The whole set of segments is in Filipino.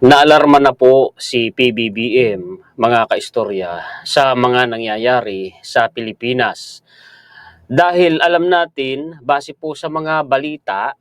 Naalarma na po si PBBM, mga kaistorya, sa mga nangyayari sa Pilipinas. Dahil alam natin, base po sa mga balita,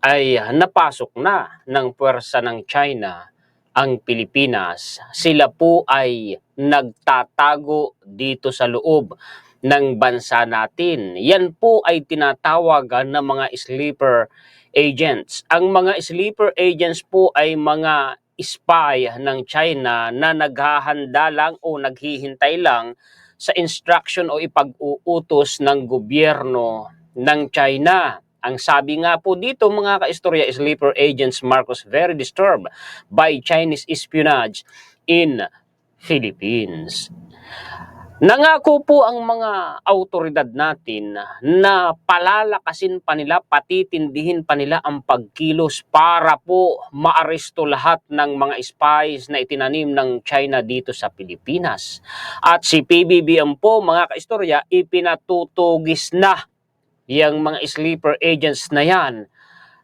ay napasok na ng puwersa ng China ang Pilipinas. Sila po ay nagtatago dito sa loob ng bansa natin. Yan po ay tinatawagan ng mga sleeper agents. Ang mga sleeper agents po ay mga spy ng China na naghahanda lang o naghihintay lang sa instruction o ipag-uutos ng gobyerno ng China. Ang sabi nga po dito mga kaistorya, sleeper agents Marcos very disturbed by Chinese espionage in Philippines. Nangako po ang mga autoridad natin na palalakasin pa nila, patitindihin pa nila ang pagkilos para po maaresto lahat ng mga spies na itinanim ng China dito sa Pilipinas. At si PBBM po mga kaistorya, ipinatutugis na yung mga sleeper agents na yan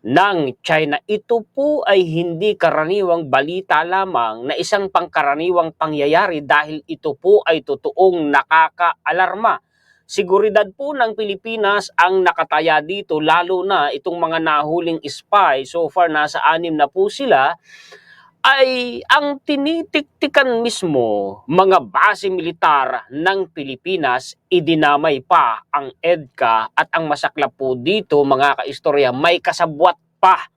ng China. Ito po ay hindi karaniwang balita lamang na isang pangkaraniwang pangyayari dahil ito po ay totoong nakakaalarma. Seguridad po ng Pilipinas ang nakataya dito, lalo na itong mga nahuling spy. So far, nasa 6 na po sila. Ay ang tinitiktikan mismo mga base militar ng Pilipinas, idinamay pa ang EDCA at ang masaklap po dito mga kaistorya, may kasabwat pa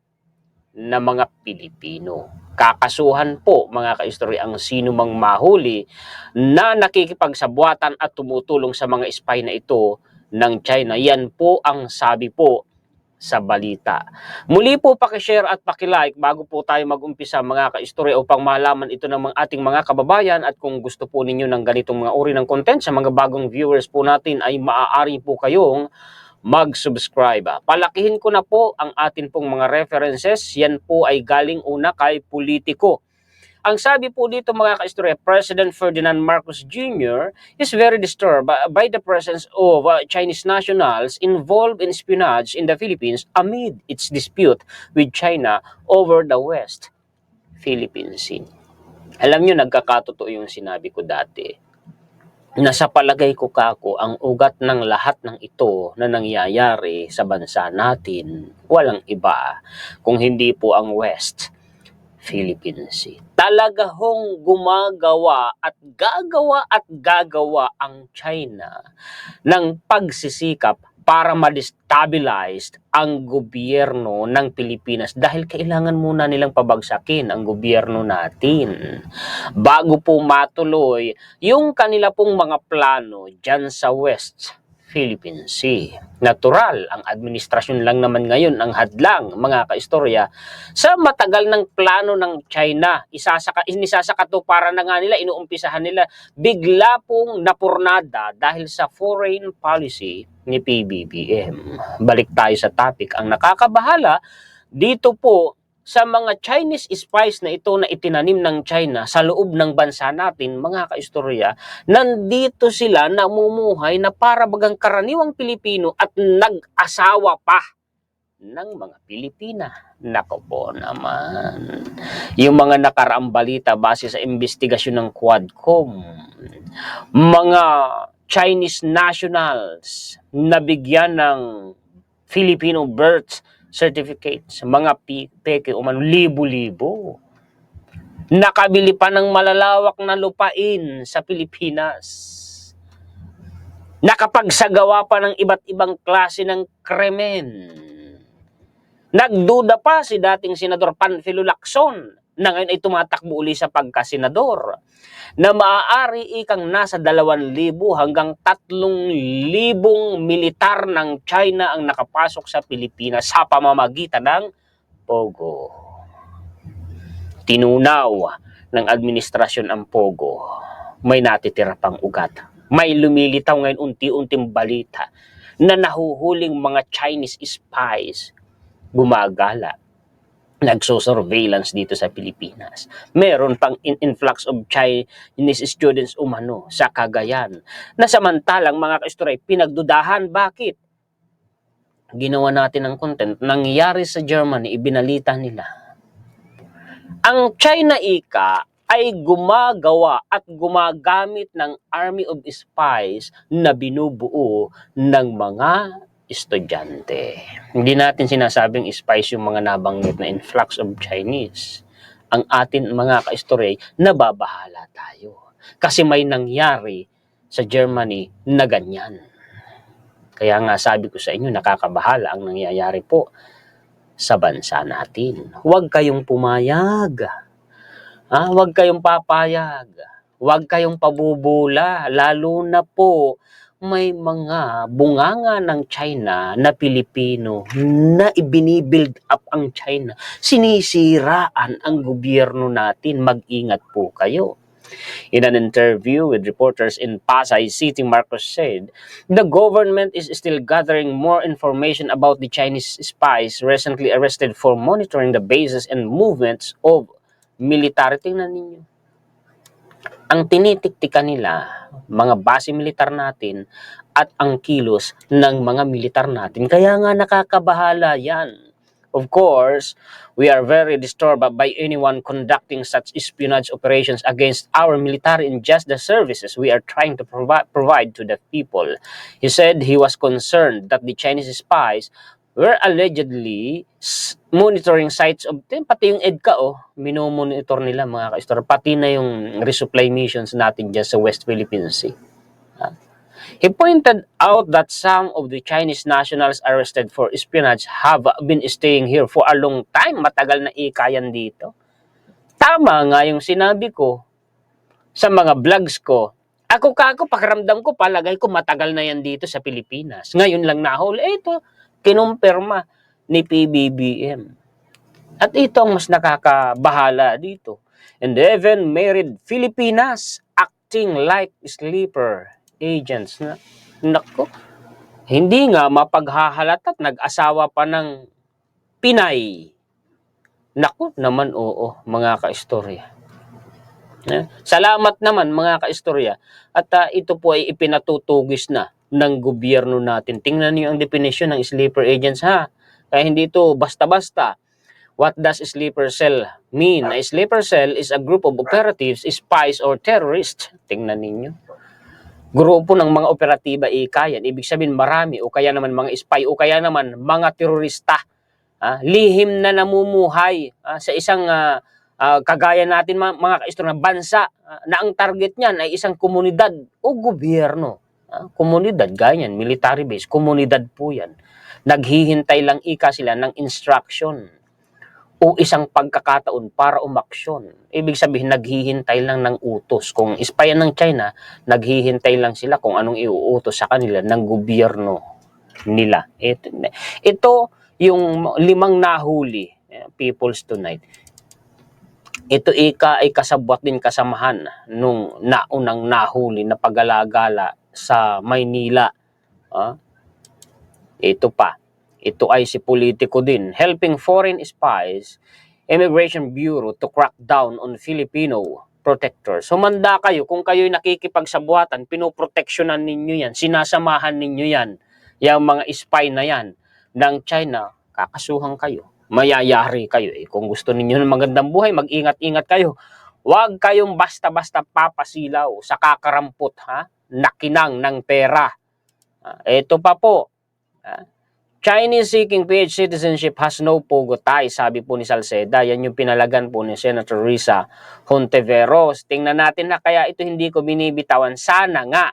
na mga Pilipino. Kakasuhan po mga kaistorya ang sino mang mahuli na nakikipagsabwatan at tumutulong sa mga spy na ito ng China. Yan po ang sabi po sa balita. Muli po pakishare at pakilike bago po tayo mag-umpisa mga kaistorya upang malaman ito ng ating mga kababayan, at kung gusto po ninyo ng ganitong mga uri ng content sa mga bagong viewers po natin ay maaari po kayong mag-subscribe. Palakihin ko na po ang atin pong mga references. Yan po ay galing una kay Politico. Ang sabi po dito mga kaistorya, President Ferdinand Marcos Jr. is very disturbed by the presence of Chinese nationals involved in espionage in the Philippines amid its dispute with China over the West Philippine Sea. Alam nyo, nagkakatotoo yung sinabi ko dati. Nasa palagay ko kako, ang ugat ng lahat ng ito na nangyayari sa bansa natin, walang iba kung hindi po ang West Philippine Sea. Talaga hong gumagawa at gagawa ang China ng pagsisikap para ma-destabilize ang gobyerno ng Pilipinas dahil kailangan muna nilang pabagsakin ang gobyerno natin bago po matuloy yung kanila pong mga plano dyan sa West Philippine Sea. Natural, ang administrasyon lang naman ngayon ang hadlang mga kaistorya sa matagal ng plano ng China. Inisasakatuparan na nga nila, inuumpisahan nila, bigla pong napurnada dahil sa foreign policy ni PBBM. Balik tayo sa topic. Ang nakakabahala dito po sa mga Chinese spies na ito na itinanim ng China sa loob ng bansa natin, mga kaistorya, nandito sila namumuhay na para bagang karaniwang Pilipino at nag-asawa pa ng mga Pilipina. Nako po naman. Yung mga nakaraang balita base sa investigasyon ng Quadcom, mga Chinese nationals na bigyan ng Filipino birth certificates, mga peke umano, libo-libo. Nakabili pa ng malalawak na lupain sa Pilipinas. Nakapagsagawa pa ng iba't ibang klase ng krimen. Nagduda pa si dating Senador Panfilo Lacson na ngayon ay tumatakbo uli sa pagkasenador na maaari ikang nasa 2,000 hanggang 3,000 militar ng China ang nakapasok sa Pilipinas sa pamamagitan ng Pogo. Tinunaw ng administrasyon ang Pogo. May natitira pang ugat. May lumilitaw ngayon unti-unting balita na nahuhuling mga Chinese spies gumagala, nagso-surveillance dito sa Pilipinas. Meron pang influx of Chinese students umano sa Cagayan na samantalang mga kaistorya pinagdudahan. Bakit? Ginawa natin ang content, nangyari sa Germany, ibinalita nila. Ang China ika ay gumagawa at gumagamit ng army of spies na binubuo ng mga estudyante. Hindi natin sinasabing spies yung mga nabanggit na influx of Chinese. Ang atin mga kaistorya, nababahala tayo. Kasi may nangyari sa Germany na ganyan. Kaya nga sabi ko sa inyo, nakakabahala ang nangyayari po sa bansa natin. Huwag kayong pumayag. Huwag kayong papayag. Huwag kayong pabubula. Lalo na po may mga bunganga ng China na Pilipino na ibinibuild up ang China. Sinisiraan ang gobyerno natin. Mag-ingat po kayo. In an interview with reporters in Pasay City, Marcos said, the government is still gathering more information about the Chinese spies recently arrested for monitoring the bases and movements of military. Tingnan ninyo. Ang tinitiktikan nila, mga base militar natin at ang kilos ng mga militar natin. Kaya nga nakakabahala yan. Of course, we are very disturbed by anyone conducting such espionage operations against our military and just the services we are trying to provide to the people. He said he was concerned that the Chinese spies were allegedly monitoring sites of, pati yung EDCA, minomonitor nila mga ka-istorya, pati na yung resupply missions natin dyan sa West Philippine Sea. He pointed out that some of the Chinese nationals arrested for espionage have been staying here for a long time. Matagal na ikayan dito. Tama nga yung sinabi ko sa mga vlogs ko. Ako pakiramdam ko, palagay ko matagal na yan dito sa Pilipinas. Ngayon lang nahuli. Ito, kinumpirma ni PBBM. At ito ang mas nakakabahala dito. And even married Filipinas acting like sleeper agents. Nako, hindi nga mapaghahalata at nag-asawa pa ng Pinay. Nako naman, oo, mga kaistorya. Salamat naman mga kaistorya. At ito po ay ipinatutugis na ng gobyerno natin. Tingnan niyo ang definition ng sleeper agents, ha. Kaya hindi ito basta-basta. What does sleeper cell mean? A sleeper cell is a group of operatives, spies, or terrorists. Tingnan ninyo. Grupo ng mga operatiba ikayan. Ibig sabihin marami o kaya naman mga spy o kaya naman mga terorista. Lihim na namumuhay sa isang kagaya natin mga kaistorya na bansa na ang target niyan ay isang komunidad o gobyerno. Komunidad, ganyan, military base, komunidad po yan. Naghihintay lang sila ng instruction o isang pagkakataon para umaksyon. Ibig sabihin, naghihintay lang ng utos. Kung ispayan ng China, naghihintay lang sila kung anong iuutos sa kanila ng gobyerno nila. Ito yung 5 nahuli, People's Tonight. Ito ay kasabwat din kasamahan nung naunang nahuli na paggalagala sa Maynila. Ito pa. Ito ay si politiko din, helping foreign spies, Immigration Bureau to crack down on Filipino protectors. Humanda kayo, kung kayo'y nakikipagsabuatan, pinoproteksyonan ninyo yan, sinasamahan ninyo yan, yung mga spy na yan ng China, kakasuhan kayo, mayayari kayo. Kung gusto ninyo ng magandang buhay, mag-ingat-ingat kayo. Huwag kayong basta-basta papasilaw sa kakarampot, nakinang ng pera. Ito pa po, Chinese seeking PH citizenship has no pogo tie, sabi po ni Salceda. Yan yung pinalagan po ni Senator Risa Hontiveros. Tingnan natin na kaya ito hindi ko binibitawan. Sana nga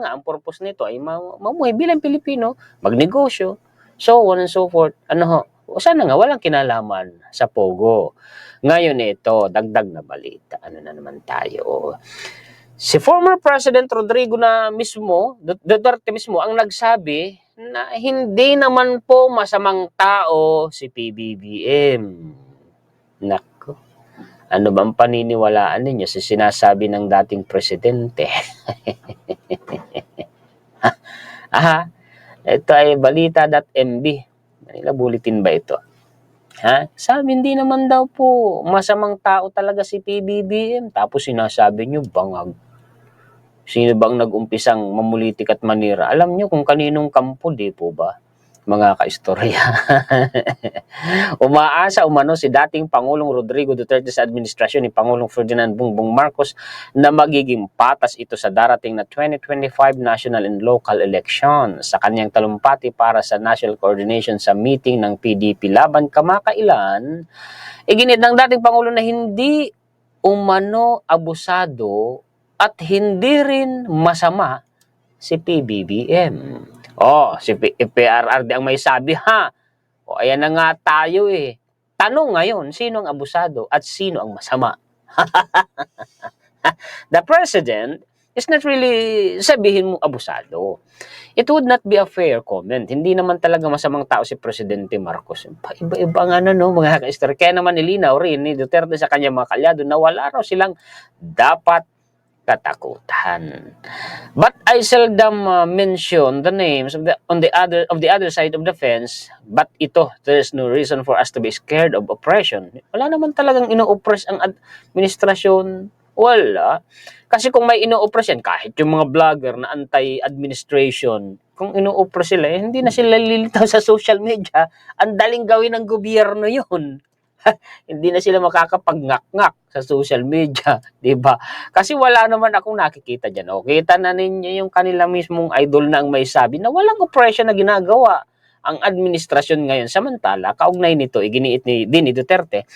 ang purpose nito ay mamuhay bilang Pilipino, magnegosyo, so on and so forth. Sana nga walang kinalaman sa pogo. Ngayon ito, dagdag na balita. Ano na naman tayo? Si former President Rodrigo na mismo, Duterte mismo, ang nagsabi na hindi naman po masamang tao si PBBM. Nako, ano bang paniniwalaan ninyo sa sinasabi ng dating presidente? Ito ay balita.mb. Manila Bulletin ba ito? Sabi, hindi naman daw po masamang tao talaga si PBBM. Tapos sinasabi nyo, bangag. Sino bang nag-umpisang mamulitik at manira? Alam nyo kung kaninong kampo, di po ba? mga kaistorya. Umaasa umano si dating Pangulong Rodrigo Duterte sa administrasyon ni Pangulong Ferdinand Bongbong Marcos na magiging patas ito sa darating na 2025 national and local election. Sa kanyang talumpati para sa national coordination sa meeting ng PDP laban kamakailan, iginit ng dating Pangulo na hindi umano abusado at hindi rin masama si PBBM. Si PRRD ang may sabi ha. Ayan na nga tayo eh. Tanong ngayon, sino ang abusado at sino ang masama? The president is not really sabihin mo abusado. It would not be a fair comment. Hindi naman talaga masamang tao si Presidente Marcos. Iba-iba nga mga ka-istorya. Kaya naman nilinaw rin ni Duterte sa kanyang mga kalyado na wala raw silang dapat katakutan. But I seldom mention the names of the other side of the fence. But there's no reason for us to be scared of oppression. Wala naman talagang ino-oppress ang administrasyon. Wala. Kasi kung may ino-oppress yan, kahit yung mga vlogger na anti-administration, kung ino-oppress sila, hindi na sila lilitaw sa social media. Ang daling gawin ng gobyerno yun. Hindi na sila makakapag-ngak-ngak sa social media, 'di ba? Kasi wala naman akong nakikita diyan. Kita na ninyo yung kanila mismong idol na ang may sabi na walang oppression na ginagawa ang administrasyon ngayon. Samantala, kaugnay nito, iginiit din ni Duterte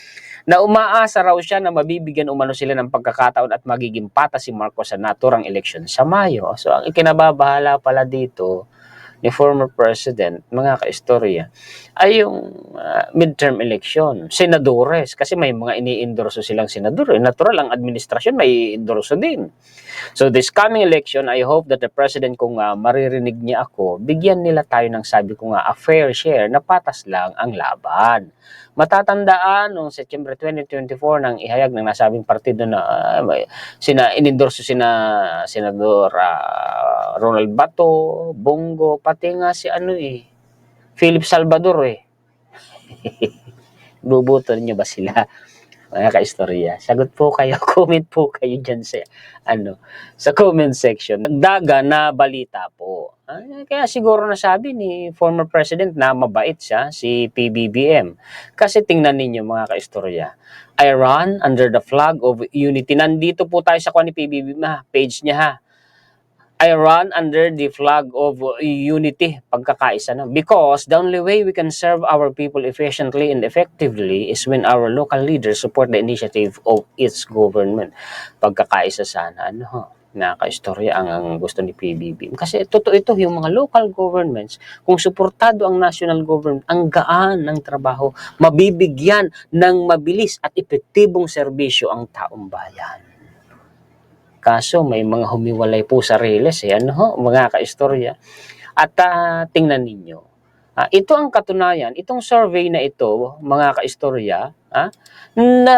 na umaasa raw siya na mabibigyan umano sila ng pagkakataon at magiging patas si Marcos sa naturang eleksyon sa Mayo. So, ang ikinababahala pala dito ni former president, mga kaistorya, ay yung midterm election, senadores, kasi may mga ini-endorso silang senador. Natural, ang administrasyon may endorso din. So this coming election, I hope that the president, kung maririnig niya ako, bigyan nila tayo ng sabi ko nga, a fair share na patas lang ang laban. Matatandaan noong September 2024 nang ihayag ng nasabing partido na inendorso Senador Ronald Bato, Bongo, pati nga si Philip Salvador Bubuto niyo ba sila? Mga kaistorya, sagot po kayo, comment po kayo dyan sa comment section. Daga na balita po. Kaya siguro nasabi ni former president na mabait siya, si PBBM. Kasi tingnan ninyo mga kaistorya, I run under the flag of unity. Nandito po tayo sa ni PBBM, page niya ha. I run under the flag of unity, pagkakaisa na. Because the only way we can serve our people efficiently and effectively is when our local leaders support the initiative of its government. Pagkakaisa sana, nakaka-istorya ang gusto ni PBB. Kasi totoo ito, yung mga local governments, kung suportado ang national government, ang gaan ng trabaho, mabibigyan ng mabilis at epektibong serbisyo ang taong bayan. Kaso may mga humiwalay po sa riles mga kaistorya. At tingnan ninyo, ito ang katunayan, itong survey na ito, mga kaistorya, na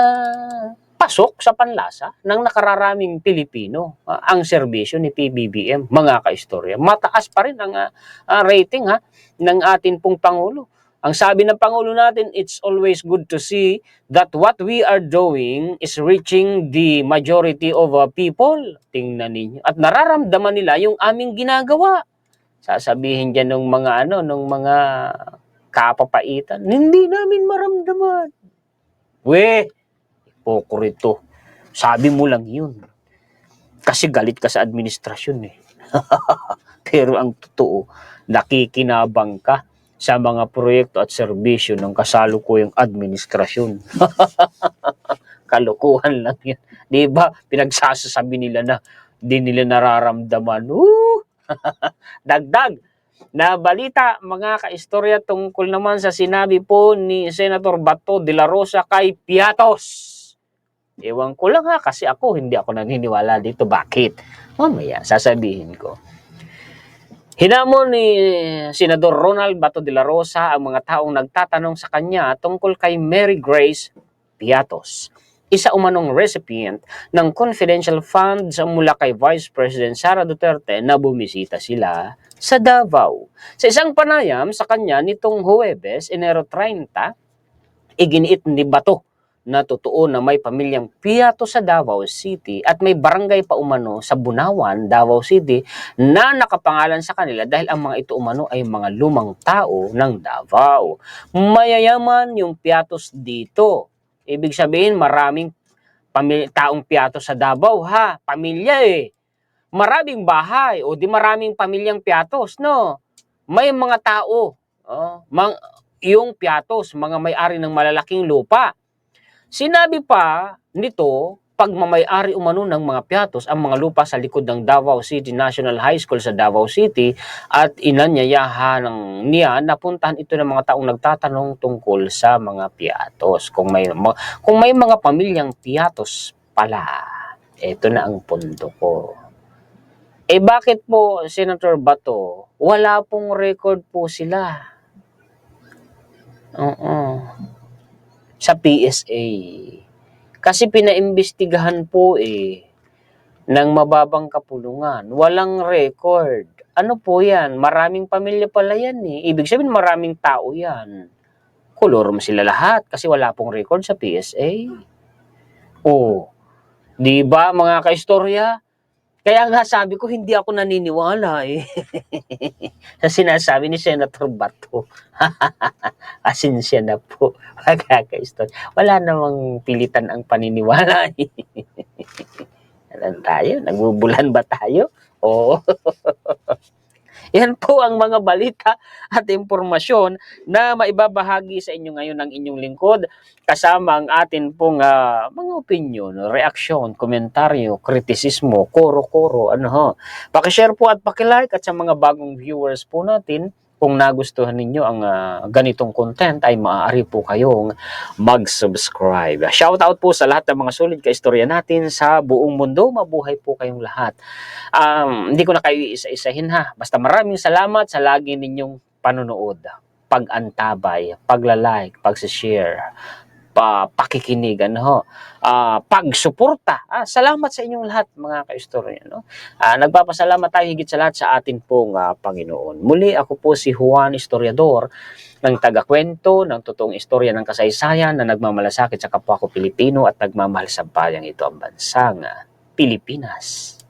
pasok sa panlasa ng nakararaming Pilipino ang serbisyo ni PBBM, mga kaistorya. Mataas pa rin ang rating ng atin pong Pangulo. Ang sabi ng Pangulo natin, it's always good to see that what we are doing is reaching the majority of people. Tingnan ninyo. At nararamdaman nila yung aming ginagawa. Sasabihin dyan ng mga kapapaitan, hindi namin maramdaman. Hipokrito. Sabi mo lang yun. Kasi galit ka sa administrasyon Pero ang totoo, nakikinabang ka sa mga proyekto at serbisyo ng kasalukuyang administrasyon. Kalukuhan lang yan. Diba? Pinagsasabi nila na di nila nararamdaman. Dagdag na balita, mga kaistorya, tungkol naman sa sinabi po ni Senator Bato de la Rosa kay Piatos. Ewan ko lang kasi hindi ako naniniwala dito. Bakit? Mamaya, sasabihin ko. Hinamon ni Senador Ronald Bato de la Rosa ang mga taong nagtatanong sa kanya tungkol kay Mary Grace Piatos, isa umanong recipient ng confidential funds mula kay Vice President Sara Duterte na bumisita sila sa Davao. Sa isang panayam sa kanya nitong Huwebes, Enero 30, iginiit ni Bato na totoo na may pamilyang Piatos sa Davao City at may barangay pa umano sa Bunawan, Davao City na nakapangalan sa kanila dahil ang mga ito umano ay mga lumang tao ng Davao. Mayayaman yung Piatos dito. Ibig sabihin maraming taong Piatos sa Davao ha, pamilya eh. Maraming bahay o di maraming pamilyang Piatos, no? May mga tao, yung Piatos, mga may-ari ng malalaking lupa. Sinabi pa nito, pagmamay-ari umano ng mga Piatos ang mga lupa sa likod ng Davao City National High School sa Davao City at inanyayahan niya na puntahan ito ng mga taong nagtatanong tungkol sa mga Piatos. Kung may mga pamilyang Piatos pala, ito na ang punto ko. Eh bakit po, Senator Bato, wala pong record po sila? Sa PSA. Kasi pinaimbestigahan po ng mababang kapulungan. Walang record. Ano po yan? Maraming pamilya pala yan eh. Ibig sabihin maraming tao yan. Kolorum sila lahat kasi wala pong record sa PSA. Oh, di ba mga kaistorya? Kaya nga sabi ko, hindi ako naniniwala eh. Sa sinasabi ni Senator Bato. Asinsya na po. Wala namang pilitan ang paniniwala eh. Alam tayo? Nagbubulan ba tayo? Oo. Yan po ang mga balita at impormasyon na maibabahagi sa inyo ngayon ng inyong lingkod kasama ang atin pong mga opinion, reaksyon, komentaryo, kritisismo, koro-koro, Paki-share po at paki-like at sa mga bagong viewers po natin, kung nagustuhan ninyo ang ganitong content ay maaari po kayong mag-subscribe. Shoutout po sa lahat ng mga sulit kaistorya natin sa buong mundo. Mabuhay po kayong lahat. Hindi ko na kayo isa-isahin ha. Basta maraming salamat sa lagi ninyong panonood, pag-antabay, pagla-like, pag-share, pakikinig, pagsuporta. Salamat sa inyong lahat mga kaistorya. Nagpapasalamat tayo higit sa lahat sa atin pong Panginoon. Muli ako po si Juan Historiador ng taga-kwento ng totoong istorya ng kasaysayan na nagmamalasakit sa kapwa ko Pilipino at nagmamahal sa bayang ito ang bansang Pilipinas.